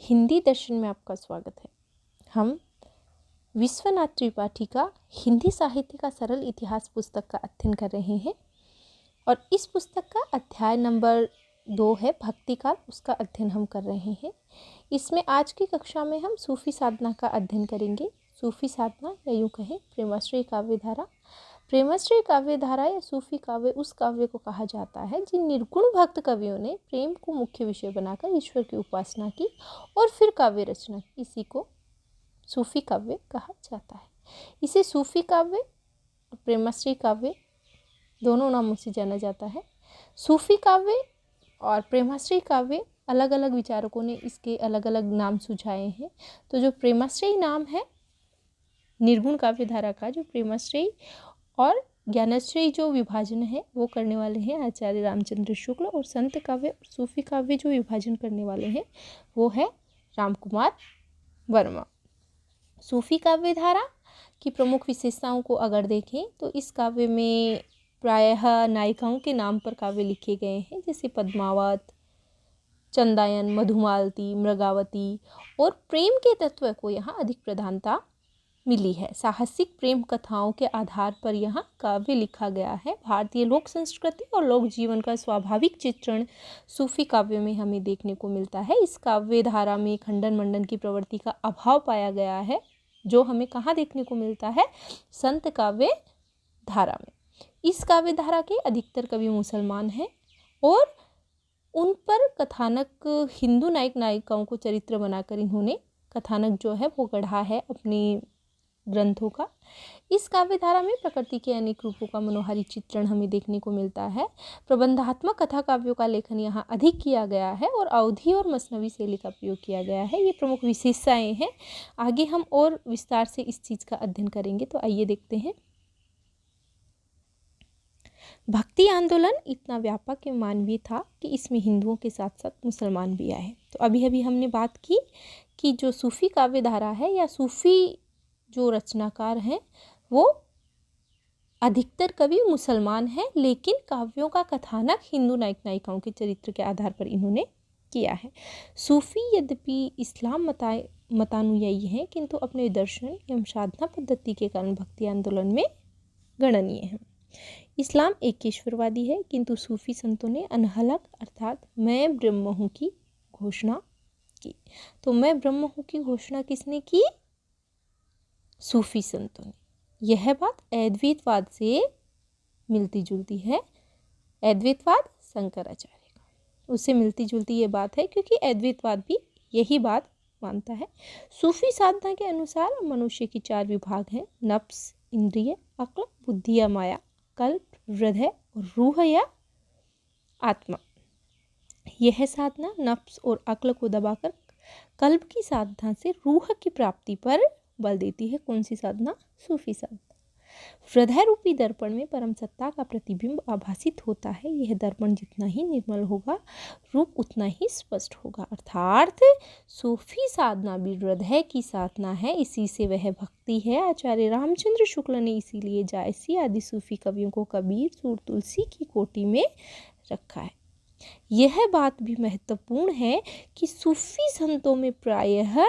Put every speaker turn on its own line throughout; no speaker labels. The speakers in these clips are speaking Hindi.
हिंदी दर्शन में आपका स्वागत है। हम विश्वनाथ त्रिपाठी का हिंदी साहित्य का सरल इतिहास पुस्तक का अध्ययन कर रहे हैं और इस पुस्तक का अध्याय नंबर 2 है भक्ति काल, उसका अध्ययन हम कर रहे हैं। इसमें आज की कक्षा में हम सूफी साधना का अध्ययन करेंगे। सूफी साधना या यूँ कहें प्रेमाश्रय काव्य धारा। प्रेमाश्रय काव्य धारा या सूफी काव्य उस काव्य को कहा जाता है जिन निर्गुण भक्त कवियों ने प्रेम को मुख्य विषय बनाकर ईश्वर की उपासना की और फिर काव्य रचना की। इसी को सूफी काव्य कहा जाता है। इसे सूफी काव्य और प्रेमाश्रय काव्य दोनों नामों से जाना जाता है। सूफी काव्य और प्रेमाश्रय काव्य अलग अलग विचारकों ने इसके अलग अलग नाम सुझाए हैं। तो जो प्रेमाश्रय नाम है निर्गुण काव्य धारा का, जो प्रेमाश्रय और ज्ञानाश्रय जो विभाजन है वो करने वाले हैं आचार्य रामचंद्र शुक्ल, और संत काव्य और सूफी काव्य जो विभाजन करने वाले हैं वो है रामकुमार वर्मा। सूफी काव्य धारा की प्रमुख विशेषताओं को अगर देखें तो इस काव्य में प्रायः नायिकाओं के नाम पर काव्य लिखे गए हैं, जैसे पद्मावत, चंदायन, मधुमालती, मृगावती, और प्रेम के तत्व को यहाँ अधिक प्रधानता मिली है। साहसिक प्रेम कथाओं के आधार पर यहाँ काव्य लिखा गया है। भारतीय लोक संस्कृति और लोक जीवन का स्वाभाविक चित्रण सूफी काव्य में हमें देखने को मिलता है। इस काव्य धारा में खंडन मंडन की प्रवृत्ति का अभाव पाया गया है, जो हमें कहाँ देखने को मिलता है? संत काव्य धारा में। इस काव्य धारा के अधिकतर कवि मुसलमान हैं और उन पर कथानक हिंदू नायक नायिकाओं को चरित्र बनाकर इन्होंने कथानक जो है वो गढ़ा है अपनी ग्रंथों का। इस काव्य धारा में प्रकृति के अनेक रूपों का मनोहारी चित्रण हमें देखने को मिलता है। प्रबंधात्मक कथा काव्यों का लेखन यहाँ अधिक किया गया है और अवधी और मसनवी शैली का प्रयोग किया गया है। ये प्रमुख विशेषताएं हैं। आगे हम और विस्तार से इस चीज़ का अध्ययन करेंगे। तो आइए देखते हैं। भक्ति आंदोलन इतना व्यापक एवं मानवीय था कि इसमें हिंदुओं के साथ साथ मुसलमान भी आए। तो अभी हमने बात की कि जो सूफी काव्य धारा है या सूफी जो रचनाकार हैं वो अधिकतर कवि मुसलमान हैं, लेकिन काव्यों का कथानक हिंदू नायक नायिकाओं के चरित्र के आधार पर इन्होंने किया है। सूफी यद्यपि इस्लाम मतानुयायी हैं, किंतु अपने दर्शन एवं साधना पद्धति के कारण भक्ति आंदोलन में गणनीय हैं। इस्लाम एकेश्वरवादी है, किंतु सूफी संतों ने अनहलक अर्थात मैं ब्रह्म हूँ की घोषणा की। तो मैं ब्रह्म हूँ की घोषणा किसने की? सूफी संतों ने। यह बात अद्वैतवाद से मिलती जुलती है। अद्वैतवाद शंकराचार्य का, उससे मिलती जुलती ये बात है, क्योंकि अद्वैतवाद भी यही बात मानता है। सूफी साधना के अनुसार मनुष्य की 4 विभाग हैं: नफ्स, इंद्रिय, अक्ल, बुद्धि या माया, कल्प, हृदय और रूह या आत्मा। यह साधना नफ्स और अक्ल को दबाकर कल्प की साधना से रूह की प्राप्ति पर बल देती है। कौन सी साधना? सूफी साधना। हृदय रूपी दर्पण में परम सत्ता का प्रतिबिंब आभासित होता है। यह दर्पण जितना ही निर्मल होगा, रूप उतना ही स्पष्ट होगा। अर्थात सूफी साधना भी हृदय की साधना है, इसी से वह भक्ति है। आचार्य रामचंद्र शुक्ल ने इसीलिए जायसी आदि सूफी कवियों को कबीर, सूर, तुलसी की कोटि में रखा है। यह बात भी महत्वपूर्ण है कि सूफी संतों में प्रायः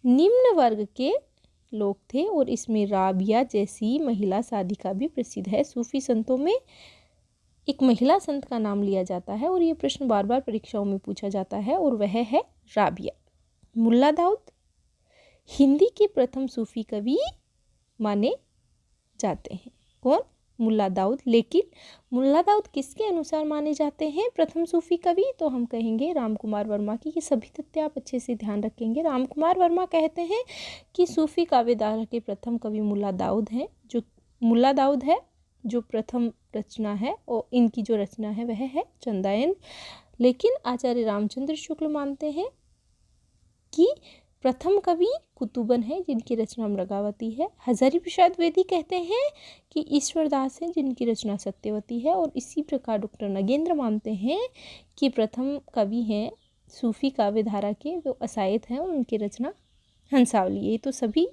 निम्न वर्ग के लोग थे और इसमें राबिया जैसी महिला साधिका भी प्रसिद्ध है। सूफी संतों में एक महिला संत का नाम लिया जाता है और ये प्रश्न बार बार परीक्षाओं में पूछा जाता है, और वह है राबिया। मुल्ला दाऊद हिंदी के प्रथम सूफी कवि माने जाते हैं। कौन? मुल्ला दाऊद। लेकिन मुल्ला दाऊद किसके अनुसार माने जाते हैं प्रथम सूफी कवि? तो हम कहेंगे रामकुमार वर्मा की। ये सभी तथ्य आप अच्छे से ध्यान रखेंगे। रामकुमार वर्मा कहते हैं कि सूफी काव्य धारा के प्रथम कवि मुल्ला दाऊद हैं। जो मुल्ला दाऊद है जो प्रथम रचना है, और इनकी जो रचना है वह है चंदायन। लेकिन आचार्य रामचंद्र शुक्ल मानते हैं कि प्रथम कवि कुतुबन है, जिनकी रचना मृगावती है। हजारी प्रसाद द्विवेदी कहते हैं कि ईश्वरदास हैं, जिनकी रचना सत्यवती है। और इसी प्रकार डॉक्टर नगेंद्र मानते हैं कि प्रथम कवि हैं सूफी काव्य धारा के वो असायत हैं और उनकी रचना हंसावली है। तो सभी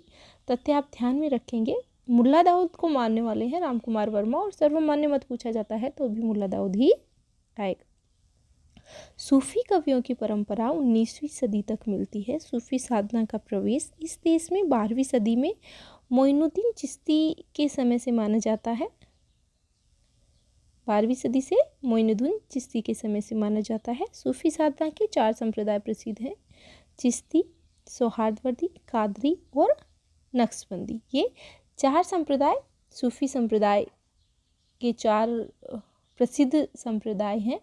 तथ्य आप ध्यान में रखेंगे। मुल्ला दाऊद को मानने वाले हैं रामकुमार वर्मा, और सर्वमान्य मत पूछा जाता है तो भी मुल्ला दाऊद ही आएगा। सूफी कवियों की परंपरा 19वीं सदी तक मिलती है। सूफी साधना का प्रवेश इस देश में 12वीं सदी में मोइनुद्दीन चिश्ती के समय से माना जाता है। 12वीं सदी से मोइनुद्दीन चिश्ती के समय से माना जाता है। सूफी साधना के 4 संप्रदाय प्रसिद्ध हैं, चिश्ती, सौहार्दवर्दी, कादरी और नक्शबंदी। ये 4 संप्रदाय सूफी संप्रदाय के 4 प्रसिद्ध संप्रदाय हैं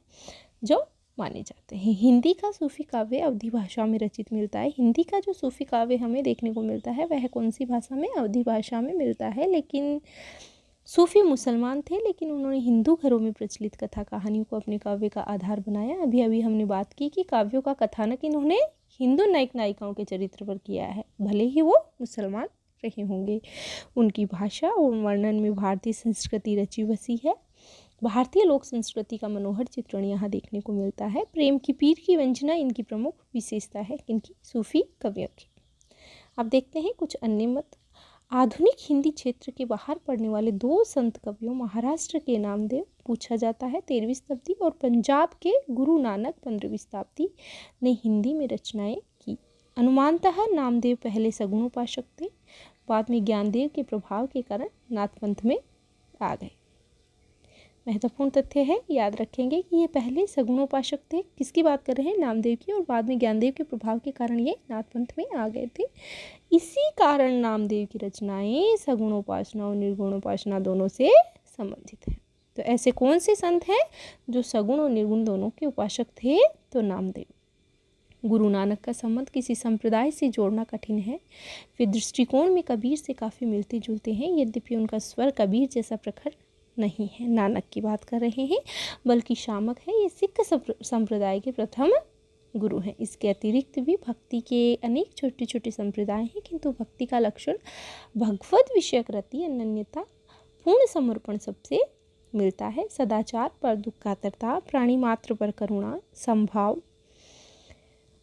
जो माने जाते हैं। हिंदी का सूफी काव्य अवधी भाषा में रचित मिलता है। हिंदी का जो सूफी काव्य हमें देखने को मिलता है वह कौन सी भाषा में? अवधी भाषा में मिलता है। लेकिन सूफी मुसलमान थे, लेकिन उन्होंने हिंदू घरों में प्रचलित कथा कहानियों को अपने काव्य का आधार बनाया। अभी अभी हमने बात की कि काव्यों का कथानक इन्होंने हिंदू नायक नायिकाओं के चरित्र पर किया है, भले ही वो मुसलमान रहे होंगे। उनकी भाषा और वर्णन में भारतीय संस्कृति रची बसी है। भारतीय लोक संस्कृति का मनोहर चित्रण यहाँ देखने को मिलता है। प्रेम की पीर की व्यंजना इनकी प्रमुख विशेषता है, इनकी सूफी कवियों की। अब देखते हैं कुछ अन्य मत। आधुनिक हिंदी क्षेत्र के बाहर पढ़ने वाले 2 संत कवियों, महाराष्ट्र के नामदेव पूछा जाता है 13वीं शताब्दी और पंजाब के गुरु नानक 15वीं शताब्दी ने हिंदी में रचनाएं की। अनुमानतः नामदेव पहले सगुणोपासक थे, बाद में ज्ञानदेव के प्रभाव के कारण नाथपंथ में आ गए। महत्वपूर्ण तथ्य है, याद रखेंगे कि ये पहले सगुणोपासक थे। किसकी बात कर रहे हैं? नामदेव की। और बाद में ज्ञानदेव के प्रभाव के कारण ये नाथपंथ में आ गए थे। इसी कारण नामदेव की रचनाएं सगुणोपासना और निर्गुणोपासना दोनों से संबंधित हैं। तो ऐसे कौन से संत हैं जो सगुण और निर्गुण दोनों के उपासक थे? तो नामदेव। गुरु नानक का संबंध किसी संप्रदाय से जोड़ना कठिन है। वे दृष्टिकोण में कबीर से काफ़ी मिलते जुलते हैं, यद्यपि उनका स्वर कबीर जैसा प्रखर नहीं है। नानक की बात कर रहे हैं, बल्कि शामक है। ये सिख संप्रदाय के प्रथम गुरु हैं। इसके अतिरिक्त भी भक्ति के अनेक छोटे छोटे संप्रदाय हैं, किंतु भक्ति का लक्षण भगवत विषयक रति, अनन्यता, पूर्ण समर्पण सबसे मिलता है। सदाचार पर दुख कातरता, प्राणी मात्र पर करुणा, संभाव,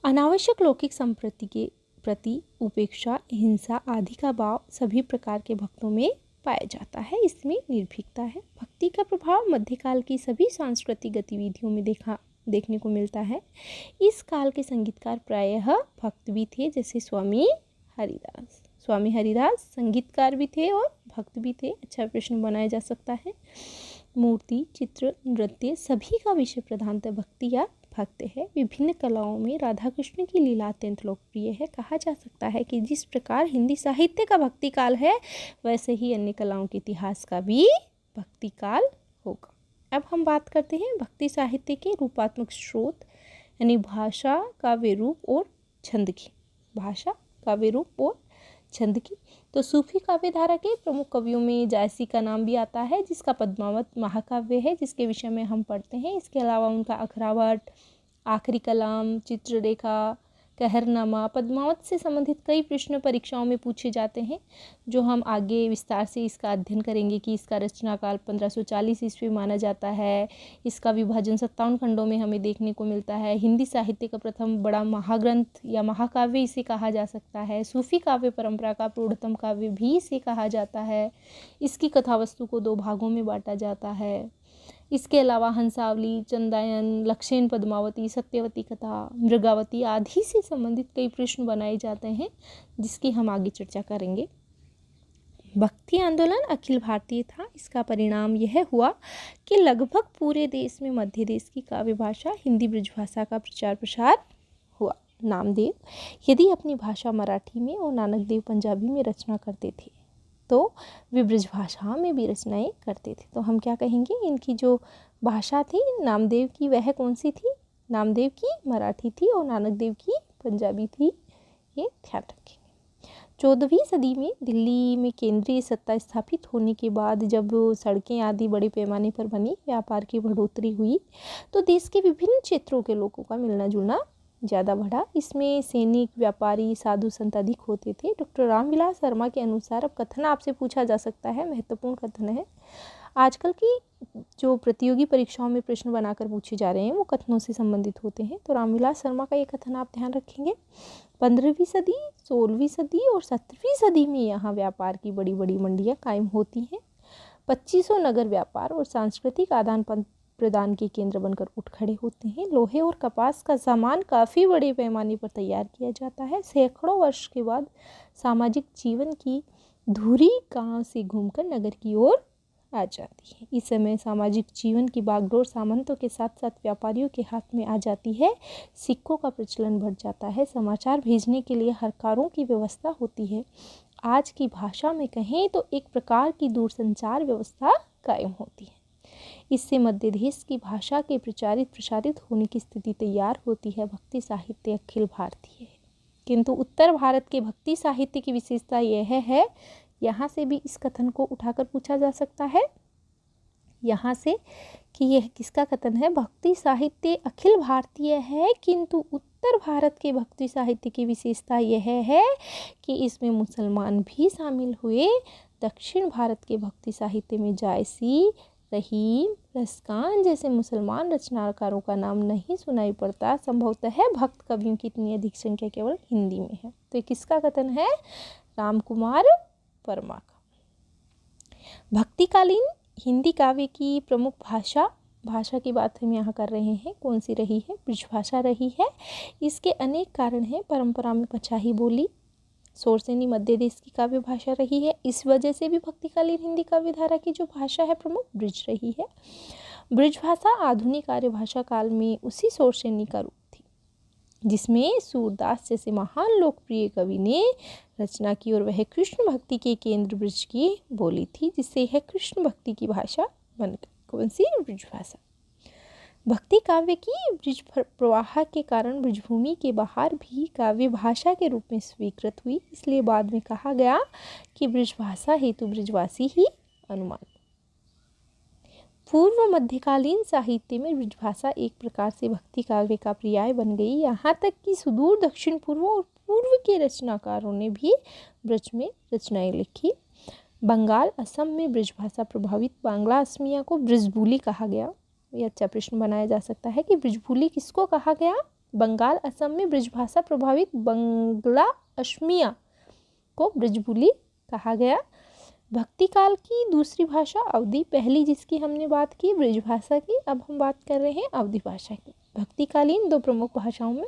अनावश्यक लौकिक संपत्ति के प्रति उपेक्षा, हिंसा आदि का भाव सभी प्रकार के भक्तों में पाया जाता है। इसमें निर्भीकता है। भक्ति का प्रभाव मध्यकाल की सभी सांस्कृतिक गतिविधियों में देखने को मिलता है। इस काल के संगीतकार प्रायः भक्त भी थे, जैसे स्वामी हरिदास। स्वामी हरिदास संगीतकार भी थे और भक्त भी थे। अच्छा प्रश्न बनाया जा सकता है। मूर्ति, चित्र, नृत्य सभी का विषय प्रधानतः भक्ति या भक्त है। विभिन्न कलाओं में राधा कृष्ण की लीला अत्यंत लोकप्रिय है। कहा जा सकता है कि जिस प्रकार हिंदी साहित्य का भक्ति काल है, वैसे ही अन्य कलाओं के इतिहास का भी भक्ति काल होगा। अब हम बात करते हैं भक्ति साहित्य के रूपात्मक स्रोत, यानी भाषा, काव्य रूप और छंद की। भाषा, काव्य रूप और छंद की। तो सूफी काव्य धारा के प्रमुख कवियों में जायसी का नाम भी आता है, जिसका पद्मावत महाकाव्य है, जिसके विषय में हम पढ़ते हैं। इसके अलावा उनका अखरावट, आखिरी कलाम, चित्ररेखा, कहरनामा, पद्मावत से संबंधित कई प्रश्न परीक्षाओं में पूछे जाते हैं, जो हम आगे विस्तार से इसका अध्ययन करेंगे कि इसका रचनाकाल 1540 ईस्वी माना जाता है। इसका विभाजन 57 खंडों में हमें देखने को मिलता है। हिंदी साहित्य का प्रथम बड़ा महाग्रंथ या महाकाव्य इसे कहा जा सकता है। सूफी काव्य परंपरा का प्रौढ़तम काव्य भी इसे कहा जाता है। इसकी कथावस्तु को 2 भागों में बांटा जाता है। इसके अलावा हंसावली, चंदायन, लक्षेन पद्मावती, सत्यवती कथा, मृगावती आदि से संबंधित कई प्रश्न बनाए जाते हैं, जिसकी हम आगे चर्चा करेंगे। भक्ति आंदोलन अखिल भारतीय था। इसका परिणाम यह हुआ कि लगभग पूरे देश में मध्य देश की काव्य भाषा हिंदी ब्रजभाषा का प्रचार प्रसार हुआ। नामदेव यदि अपनी भाषा मराठी में और नानक देव पंजाबी में रचना करते थे, तो वे ब्रजभाषा में भी रचनाएं करते थे। तो हम क्या कहेंगे, इनकी जो भाषा थी नामदेव की, वह कौन सी थी? नामदेव की मराठी थी और नानक देव की पंजाबी थी। ये ध्यान रखेंगे। 14वीं सदी में दिल्ली में केंद्रीय सत्ता स्थापित होने के बाद जब सड़कें आदि बड़े पैमाने पर बनी, व्यापार की बढ़ोतरी हुई, तो देश के विभिन्न क्षेत्रों के लोगों का मिलना जुलना ज़्यादा बढ़ा। इसमें सैनिक, व्यापारी, साधु संत अधिक होते थे। डॉक्टर रामविलास शर्मा के अनुसार, अब कथन आपसे पूछा जा सकता है, महत्वपूर्ण कथन है। आजकल की जो प्रतियोगी परीक्षाओं में प्रश्न बनाकर पूछे जा रहे हैं, वो कथनों से संबंधित होते हैं। तो रामविलास शर्मा का ये कथन आप ध्यान रखेंगे। 15वीं सदी, 16वीं सदी और 17वीं सदी में यहाँ व्यापार की बड़ी बड़ी मंडियाँ कायम होती हैं। 2500 नगर व्यापार और सांस्कृतिक आदान प्रदान के केंद्र बनकर उठ खड़े होते हैं। लोहे और कपास का सामान काफ़ी बड़े पैमाने पर तैयार किया जाता है। सैकड़ों वर्ष के बाद सामाजिक जीवन की धुरी गांव से घूमकर नगर की ओर आ जाती है। इस समय सामाजिक जीवन की बागडोर सामंतों के साथ साथ व्यापारियों के हाथ में आ जाती है। सिक्कों का प्रचलन बढ़ जाता है। समाचार भेजने के लिए हरकारों की व्यवस्था होती है। आज की भाषा में कहें तो एक प्रकार की दूरसंचार व्यवस्था कायम होती है। इससे मध्य देश की भाषा के प्रसारित होने की स्थिति तैयार होती है। भक्ति साहित्य अखिल भारतीय है, किंतु उत्तर भारत के भक्ति साहित्य की विशेषता यह है, यहाँ से भी इस कथन को उठाकर पूछा जा सकता है यहाँ से कि यह किसका कथन है। भक्ति साहित्य अखिल भारतीय है, किंतु उत्तर भारत के भक्ति साहित्य की विशेषता यह है कि इसमें मुसलमान भी शामिल हुए। दक्षिण भारत के भक्ति साहित्य में जायसी, रहीम, रसकान जैसे मुसलमान रचनाकारों का नाम नहीं सुनाई पड़ता। संभवतः भक्त कवियों की इतनी अधिक संख्या केवल हिंदी में है। तो ये किसका कथन है? रामकुमार वर्मा का। भक्तिकालीन हिंदी काव्य की प्रमुख भाषा की बात हम यहाँ कर रहे हैं। कौन सी रही है? ब्रजभाषा रही है। इसके अनेक कारण हैं। परंपरा में पछाही बोली, सोरसेनी मध्य देश की काव्य भाषा रही है। इस वजह से भी भक्तिकालीन हिंदी काव्य धारा की जो भाषा है प्रमुख ब्रज रही है। ब्रजभाषा आधुनिक आर्य भाषा काल में उसी सोरसेनी का रूप थी जिसमें सूरदास जैसे महान लोकप्रिय कवि ने रचना की, और वह कृष्ण भक्ति के केंद्र ब्रज की बोली थी, जिससे यह कृष्ण भक्ति की भाषा बन गई। कौन सी? ब्रजभाषा। भक्ति काव्य की ब्रज प्रवाह के कारण ब्रजभूमि के बाहर भी काव्य भाषा के रूप में स्वीकृत हुई। इसलिए बाद में कहा गया कि ब्रजभाषा हेतु ब्रजवासी ही अनुमान। पूर्व मध्यकालीन साहित्य में ब्रजभाषा एक प्रकार से भक्ति काव्य का पर्याय बन गई। यहाँ तक कि सुदूर दक्षिण पूर्व और पूर्व के रचनाकारों ने भी ब्रज में रचनाएं लिखी। बंगाल, असम में ब्रजभाषा प्रभावित बांग्ला असमिया को ब्रजबुली कहा गया। ये अच्छा प्रश्न बनाया जा सकता है कि ब्रजबुली किसको कहा गया? बंगाल, असम में ब्रजभाषा प्रभावित बांग्ला असमिया को ब्रजबुली कहा गया। भक्ति काल की दूसरी भाषा अवधी, पहली जिसकी हमने बात की ब्रजभाषा की, अब हम बात कर रहे हैं अवधी भाषा की। भक्तिकालीन दो प्रमुख भाषाओं में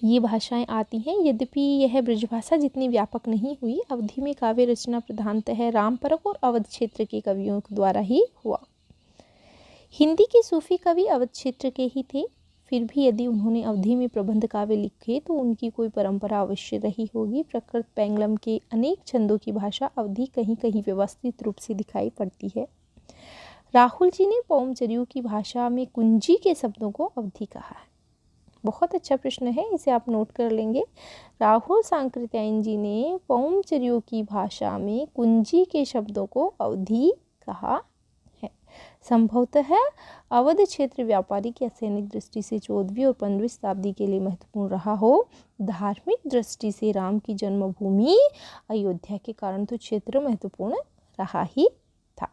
ये भाषाएं आती हैं। यद्यपि यह ब्रजभाषा जितनी व्यापक नहीं हुई। अवधि में काव्य रचना प्रधानतः रामपरक और अवध क्षेत्र के कवियों द्वारा ही हुआ। हिंदी के सूफी कवि अवध क्षेत्र के ही थे। फिर भी यदि उन्होंने अवधि में प्रबंध काव्य लिखे तो उनकी कोई परंपरा अवश्य रही होगी। प्रकृत पैंगलम के अनेक छंदों की भाषा अवधि कहीं कहीं व्यवस्थित रूप से दिखाई पड़ती है। राहुल जी ने पौमचरियों की भाषा में कुंजी के शब्दों को अवधि कहा है। बहुत अच्छा प्रश्न है, इसे आप नोट कर लेंगे। राहुल सांकृत्यायन जी ने पौमचरियों की भाषा में कुंजी के शब्दों को अवधि कहा है। संभवतः अवध क्षेत्र व्यापारिक या सैनिक दृष्टि से 14वीं और 15वीं शताब्दी के लिए महत्वपूर्ण रहा हो। धार्मिक दृष्टि से राम की जन्मभूमि अयोध्या के कारण तो क्षेत्र महत्वपूर्ण रहा ही था।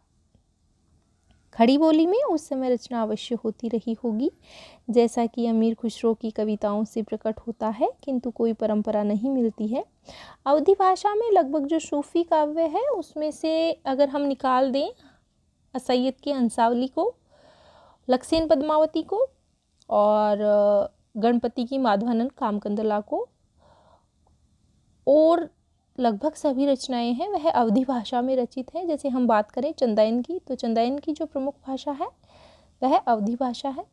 खड़ी बोली में उस समय रचना अवश्य होती रही होगी, जैसा कि अमीर खुसरो की कविताओं से प्रकट होता है, किंतु कोई परंपरा नहीं मिलती है। अवधी भाषा में लगभग जो सूफी काव्य है उसमें से अगर हम निकाल दें असैयद की हंसावली को, लक्सेन पद्मावती को और गणपति की माधवानंद कामकंदला को, और लगभग सभी रचनाएं हैं वह अवधी भाषा में रचित हैं। जैसे हम बात करें चंदायन की, तो चंदायन की जो प्रमुख भाषा है वह अवधी भाषा है,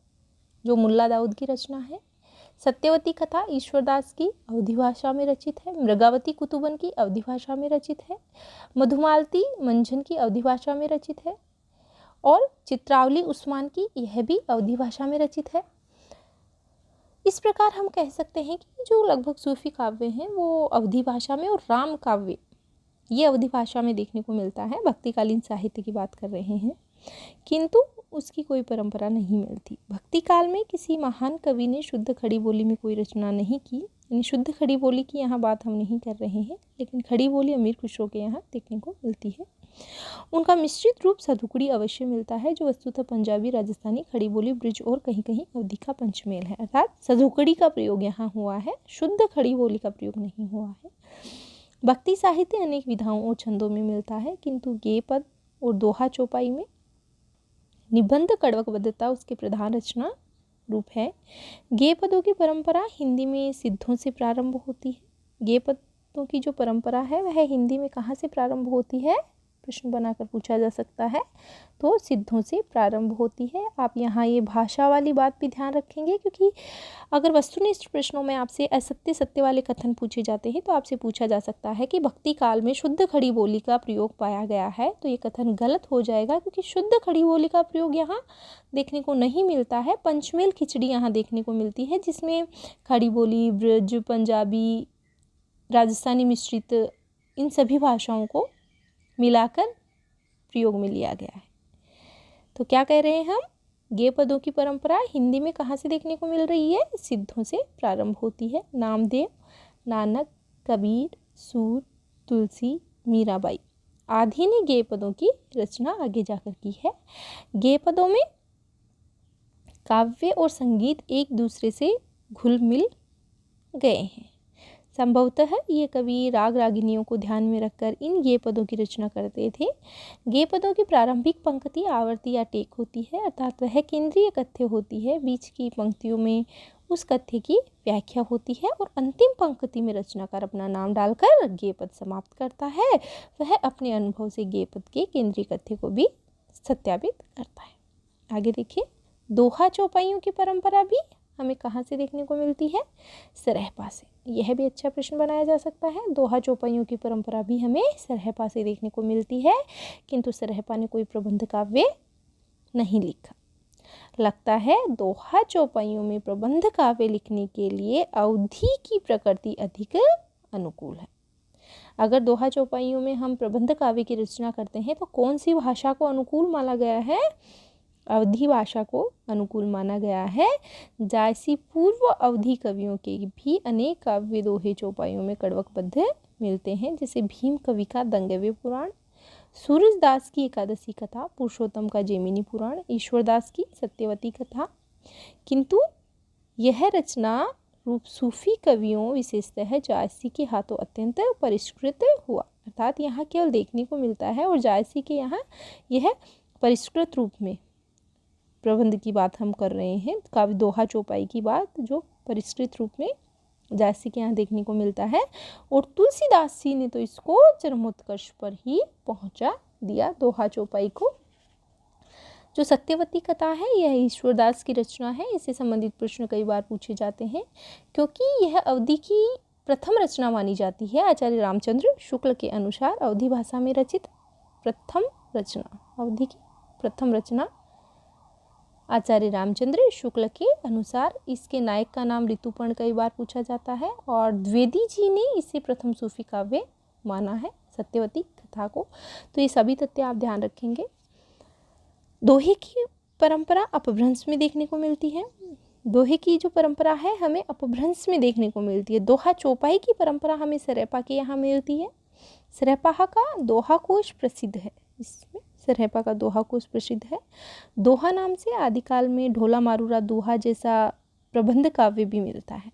जो मुल्ला दाऊद की रचना है। सत्यवती कथा ईश्वरदास की अवधी भाषा में रचित है। मृगावती कुतुबन की अवधी भाषा में रचित है। मधुमालती मंझन की अवधी भाषा में रचित है, और चित्रावली उस्मान की यह भी अवधी भाषा में रचित है। इस प्रकार हम कह सकते हैं कि जो लगभग सूफी काव्य हैं वो अवधी भाषा में, और राम काव्य ये अवधी भाषा में देखने को मिलता है। भक्तिकालीन साहित्य की बात कर रहे हैं, किंतु उसकी कोई परंपरा नहीं मिलती। भक्ति काल में किसी महान कवि ने शुद्ध खड़ी बोली में कोई रचना नहीं की, यानी शुद्ध खड़ी बोली की यहाँ बात हम नहीं कर रहे हैं, लेकिन खड़ी बोली अमीर खुसरो के यहाँ देखने को मिलती है। उनका मिश्रित रूप सधुकड़ी अवश्य मिलता है, जो वस्तुतः पंजाबी, राजस्थानी, खड़ी बोली, ब्रिज और कहीं कहीं अवधी का पंचमेल है। अर्थात सधुकड़ी का प्रयोग यहाँ हुआ है, शुद्ध खड़ी बोली का प्रयोग नहीं हुआ है। भक्ति साहित्य अनेक विधाओं और छंदों में मिलता है, किंतु गे पद और दोहा चौपाई में निबंध कड़वकबद्धता उसके प्रधान रचना रूप है। गेय पदों की परंपरा हिंदी में सिद्धों से प्रारंभ होती है। गेय पदों की जो परंपरा है वह हिंदी में कहाँ से प्रारंभ होती है, प्रश्न बनाकर पूछा जा सकता है, तो सिद्धों से प्रारंभ होती है। आप यहाँ ये भाषा वाली बात भी ध्यान रखेंगे, क्योंकि अगर वस्तुनिष्ठ प्रश्नों में आपसे असत्य सत्य वाले कथन पूछे जाते हैं तो आपसे पूछा जा सकता है कि भक्ति काल में शुद्ध खड़ी बोली का प्रयोग पाया गया है, तो ये कथन गलत हो जाएगा, क्योंकि शुद्ध खड़ी बोली का प्रयोग यहाँ देखने को नहीं मिलता है। पंचमेल खिचड़ी यहाँ देखने को मिलती है, जिसमें खड़ी बोली, ब्रज, पंजाबी, राजस्थानी मिश्रित इन सभी भाषाओं को मिलाकर प्रयोग में लिया गया है। तो क्या कह रहे हैं हम, गेय पदों की परंपरा हिंदी में कहाँ से देखने को मिल रही है, सिद्धों से प्रारंभ होती है। नामदेव, नानक, कबीर, सूर, तुलसी, मीराबाई आदि ने गेय पदों की रचना आगे जाकर की है। गेय पदों में काव्य और संगीत एक दूसरे से घुल मिल गए हैं। संभवतः ये कवि राग रागिनियों को ध्यान में रखकर इन गेय पदों की रचना करते थे। गेय पदों की प्रारंभिक पंक्ति आवर्ती या टेक होती है, अर्थात वह केंद्रीय कथ्य होती है। बीच की पंक्तियों में उस कथ्य की व्याख्या होती है और अंतिम पंक्ति में रचनाकार अपना नाम डालकर गेय पद समाप्त करता है। वह अपने अनुभव से गेय पद के केंद्रीय कथ्य को भी सत्यापित करता है। आगे देखिए, दोहा चौपाइयों की परंपरा भी हमें कहाँ से देखने को मिलती है, सरहपा से। यह भी अच्छा प्रश्न बनाया जा सकता है। दोहा चौपाइयों की परंपरा भी हमें सरहपा से देखने को मिलती है, किंतु सरहपा ने कोई प्रबंध काव्य नहीं लिखा। लगता है दोहा चौपाइयों में प्रबंध काव्य लिखने के लिए अवधि की प्रकृति अधिक अनुकूल है। अगर दोहा चौपाइयों में हम प्रबंध काव्य की रचना करते हैं तो कौन सी भाषा को अनुकूल माना गया है, अवधि भाषा को अनुकूल माना गया है। जायसी पूर्व अवधि कवियों के भी अनेक काव्य दोहे चौपाइयों में कड़वकबद्ध मिलते हैं, जैसे भीम कवि का दंगव्य पुराण, सूरजदास की एकादशी कथा, पुरुषोत्तम का जैमिनी पुराण, ईश्वरदास की सत्यवती कथा। किंतु यह रचना रूप सूफी कवियों विशेषतः जायसी के हाथों अत्यंत परिष्कृत हुआ, अर्थात यहाँ केवल देखने को मिलता है और जायसी के यहाँ यह परिष्कृत रूप में प्रबंध की बात हम कर रहे हैं। काव्य दोहा चौपाई की बात जो परिष्कृत रूप में जायसी के यहाँ देखने को मिलता है, और तुलसीदास जी ने तो इसको चरमोत्कर्ष पर ही पहुंचा दिया दोहा चौपाई को। जो सत्यवती कथा है यह ईश्वरदास की रचना है। इससे संबंधित प्रश्न कई बार पूछे जाते हैं, क्योंकि यह अवधि की प्रथम रचना मानी जाती है। आचार्य रामचंद्र शुक्ल के अनुसार अवधि भाषा में रचित प्रथम रचना, अवधि की प्रथम रचना आचार्य रामचंद्र शुक्ल के अनुसार। इसके नायक का नाम ऋतुपर्ण कई बार पूछा जाता है, और द्विवेदी जी ने इसे प्रथम सूफी काव्य माना है, सत्यवती कथा को। तो ये सभी तथ्य आप ध्यान रखेंगे। दोहे की परंपरा अपभ्रंश में देखने को मिलती है। दोहे की जो परंपरा है हमें अपभ्रंश में देखने को मिलती है। दोहा चौपाई की परंपरा हमें सरहपा के यहाँ मिलती है। सरहपा का दोहा कोश प्रसिद्ध है, इसमें सरहपा का दोहा कोश प्रसिद्ध है। दोहा नाम से आदिकाल में ढोला मारूरा दोहा जैसा प्रबंध काव्य भी मिलता है।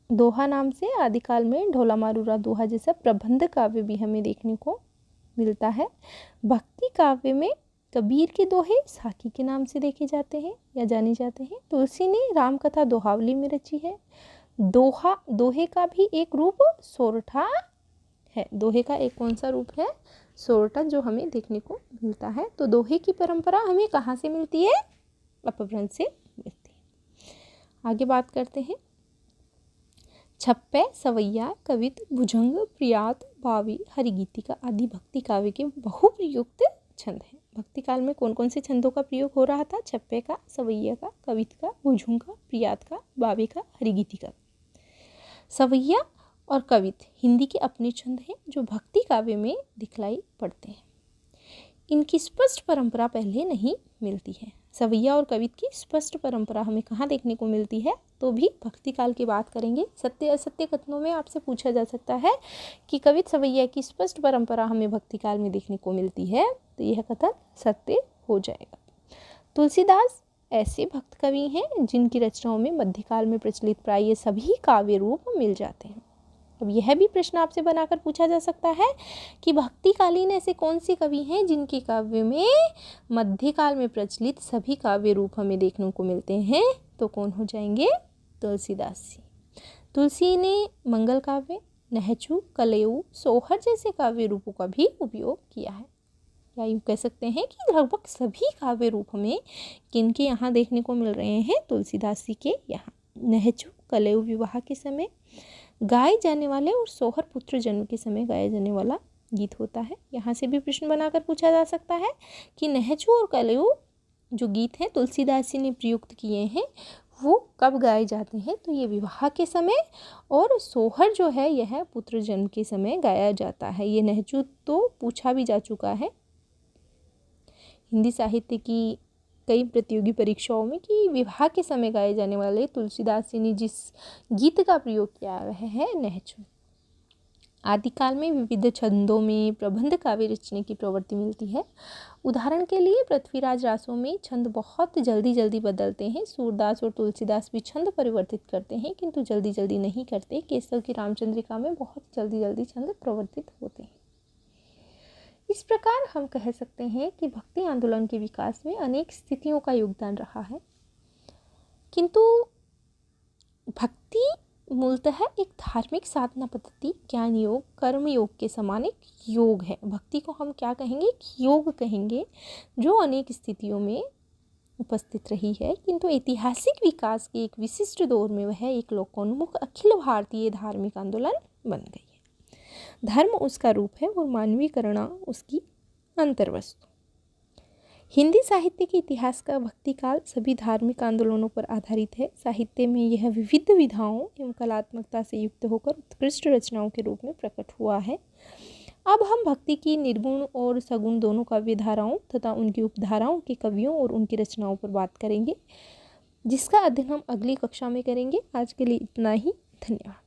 दोहा नाम से आदिकाल में ढोला मारूरा दोहा जैसा प्रबंध काव्य भी हमें देखने को मिलता है। भक्ति काव्य में कबीर के दोहे साकी के नाम से देखे जाते हैं या जाने जाते हैं। तुलसी ने रामकथा दोहावली में रची है। दोहे का भी एक रूप सोरठा है। दोहे का एक कौन सा रूप है, सोरठा, जो हमें देखने को मिलता है। तो दोहे की परंपरा हमें कहाँ से मिलती है, अपभ्रंश से मिलती है। आगे बात करते हैं। छप्पे, सवैया, कवित, भुजंग, प्रियात, भावी, हरिगीतिका आदि भक्ति काव्य के बहुप्रयुक्त छंद हैं। भक्ति काल में कौन कौन से छंदों का प्रयोग हो रहा था, छप्पे का, सवैया का, कवित का, भुजंग का, प्रियात का, भावी का, हरिगीतिका। सवैया और कवित हिंदी के अपने छंद हैं जो भक्ति काव्य में दिखलाई पड़ते हैं। इनकी स्पष्ट परंपरा पहले नहीं मिलती है। सवैया और कवित की स्पष्ट परंपरा हमें कहाँ देखने को मिलती है, तो भी भक्ति काल की बात करेंगे। सत्य असत्य कथनों में आपसे पूछा जा सकता है कि कवित सवैया की स्पष्ट परंपरा हमें भक्ति काल में देखने को मिलती है, तो यह कथन सत्य हो जाएगा। तुलसीदास ऐसे भक्त कवि हैं जिनकी रचनाओं में मध्यकाल में प्रचलित प्राय सभी काव्य रूप मिल जाते हैं। अब यह भी प्रश्न आपसे बनाकर पूछा जा सकता है कि भक्तिकालीन ऐसे कौन से कवि हैं जिनके काव्य में मध्यकाल में प्रचलित सभी काव्य रूप हमें देखने को मिलते हैं? तो कौन हो जाएंगे? तुलसीदास जी। तुलसी ने मंगल काव्य, नहचु, कलयु, सोहर जैसे काव्य रूपों का भी उपयोग किया है। या यूँ कह सकते हैं कि लगभग सभी काव्य रूप हमें किनके यहाँ देखने को मिल रहे हैं? तुलसीदास जी के यहाँ। नहचु कलयु विवाह के समय गाए जाने वाले और सोहर पुत्र जन्म के समय गाया जाने वाला गीत होता है। यहाँ से भी प्रश्न बनाकर पूछा जा सकता है कि नहचु और कलयु जो गीत हैं तुलसीदास जी ने प्रयुक्त किए हैं वो कब गाए जाते हैं? तो ये विवाह के समय, और सोहर जो है यह पुत्र जन्म के समय गाया जाता है। ये नहचु तो पूछा भी जा चुका है हिंदी साहित्य की कई प्रतियोगी परीक्षाओं में कि विवाह के समय गाए जाने वाले तुलसीदास जी ने जिस गीत का प्रयोग किया वह है नहचु। आदिकाल में विविध छंदों में प्रबंध काव्य रचने की प्रवृत्ति मिलती है। उदाहरण के लिए पृथ्वीराज रासों में छंद बहुत जल्दी जल्दी बदलते हैं। सूरदास और तुलसीदास भी छंद परिवर्तित करते हैं किंतु जल्दी जल्दी नहीं करते। केसव की रामचंद्रिका में बहुत जल्दी जल्दी छंद परिवर्तित होते हैं। इस प्रकार हम कह सकते हैं कि भक्ति आंदोलन के विकास में अनेक स्थितियों का योगदान रहा है, किंतु भक्ति मूलतः एक धार्मिक साधना पद्धति, ज्ञान योग, कर्म योग के समान एक योग है। भक्ति को हम क्या कहेंगे? योग कहेंगे, जो अनेक स्थितियों में उपस्थित रही है, किंतु ऐतिहासिक विकास के एक विशिष्ट दौर में वह एक लोकोन्मुख अखिल भारतीय धार्मिक आंदोलन बन गई है। धर्म उसका रूप है और मानवीकरण उसकी अंतर्वस्तु। हिंदी साहित्य के इतिहास का भक्ति काल सभी धार्मिक आंदोलनों पर आधारित है। साहित्य में यह विविध विधाओं एवं कलात्मकता से युक्त होकर उत्कृष्ट रचनाओं के रूप में प्रकट हुआ है। अब हम भक्ति की निर्गुण और सगुण दोनों काव्य धाराओं तथा उनकी उपधाराओं के कवियों और उनकी रचनाओं पर बात करेंगे, जिसका अध्ययन हम अगली कक्षा में करेंगे। आज के लिए इतना ही। धन्यवाद।